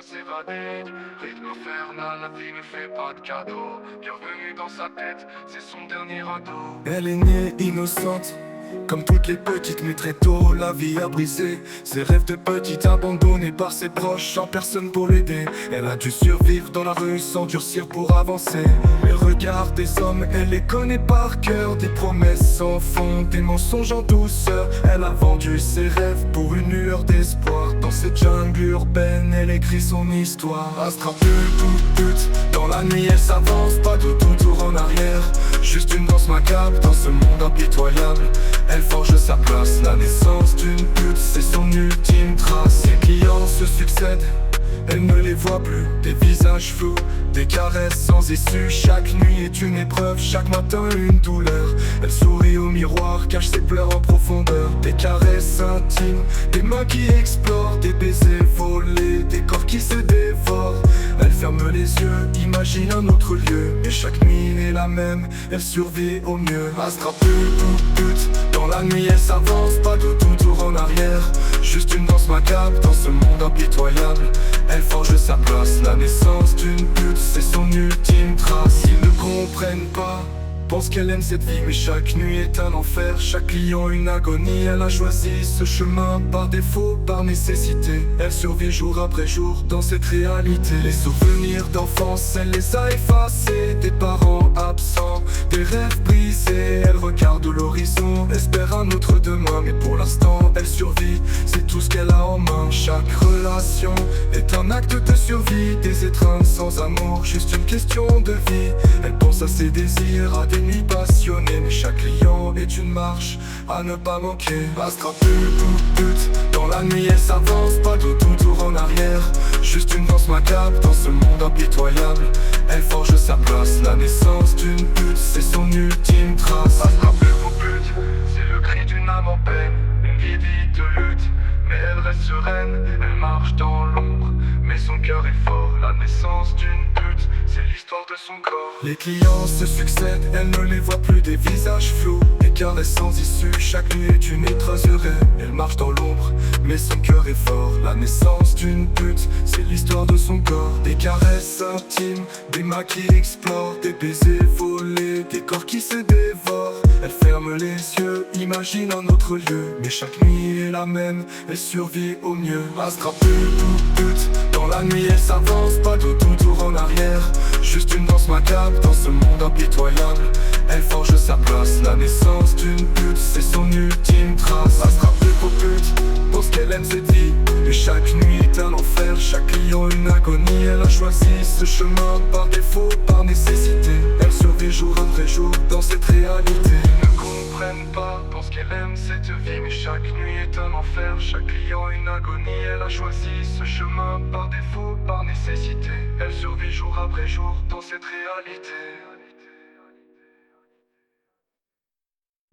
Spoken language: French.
s'évader. Rythme infernal, la vie ne fait pas de cadeau. Bienvenue dans sa tête, c'est son dernier radeau. Elle est née innocente, comme toutes les petites, mais très tôt la vie a brisé ses rêves de petite, abandonnée par ses proches, sans personne pour l'aider. Elle a dû survivre dans la rue, s'endurcir pour avancer. Les regards des hommes, elle les connaît par cœur. Des promesses sans fond, des mensonges en douceur. Elle a vendu ses rêves pour une lueur d'espoir. Dans cette jungle urbaine, elle écrit son histoire. Astra pute, dans la nuit elle s'avance, pas de tour en arrière. Juste une danse macabre dans ce monde impitoyable. Elle forge sa place, la naissance d'une pute, c'est son ultime trace. Ses clients se succèdent, elle ne les voit plus. Des visages flous, des caresses sans issue. Chaque nuit est une épreuve, chaque matin une douleur. Elle sourit au miroir, cache ses pleurs en profondeur. Des caresses intimes, des mains qui explorent. Des baisers volés, des corps qui se dévorent. Elle ferme les yeux, imagine un autre lieu. Et chaque nuit est la même, elle survit au mieux. Astra pute, dans la nuit elle s'avance, pas de tour en arrière. Juste une danse macabre dans ce monde impitoyable. Elle forge sa place, la naissance d'une pute, c'est son ultime trace. Ils ne comprennent pas, pensent qu'elle aime cette vie, mais chaque nuit est un enfer. Chaque client une agonie, elle a choisi ce chemin par défaut, par nécessité. Elle survit jour après jour dans cette réalité. Les souvenirs d'enfance, elle les a effacés. Des parents absents, des rêves brisés. Elle regarde l'horizon, espère un autre demain. Mais pour l'instant, elle survit, c'est tout ce qu'elle a en main. Chaque relation est un acte de survie. Des étreintes sans amour, juste une question de vie. Elle pense à ses désirs, à des nuits passionnées. Mais chaque client est une marche à ne pas manquer. Astra pute, dans la nuit elle s'avance, pas de tour en arrière. Juste une danse macabre dans ce monde impitoyable. Elle forge sa place, la naissance d'une pute, c'est son ultime trace. Astra pute, c'est le cri d'une âme en peine. Une vie dite de lutte, mais elle reste sereine. Elle marche dans l'ombre, mais son cœur est fort. La naissance d'une pute, c'est l'histoire de son corps. Les clients se succèdent, elle ne les voit plus. Des visages flous, des caresses sans issue. Chaque nuit est une étreuse heureuse. Elle marche dans l'ombre, mais son cœur est fort. La naissance d'une pute, c'est l'histoire de son corps. Des caresses intimes, des mains qui explorent. Des baisers volés, des corps qui se dévorent. Elle ferme les yeux, imagine un autre lieu. Mais chaque nuit est la même, elle survit au mieux. Astra pute, dans la nuit elle s'avance, pas de tour en arrière. Juste une danse macabre dans ce monde impitoyable. Elle forge sa place, la naissance d'une pute, c'est son ultime trace. Astra pute, pense qu'elle aime cette vie. Et chaque nuit est un enfer, chaque client une agonie. Elle a choisi ce chemin par défaut, par nécessité. Elle survit jour après jour dans cette réalité. Ils ne comprennent pas, pensent qu'elle aime cette vie, mais chaque nuit est un enfer, chaque client une agonie. Elle a choisi ce chemin par défaut, par nécessité. Elle survit jour après jour dans cette réalité.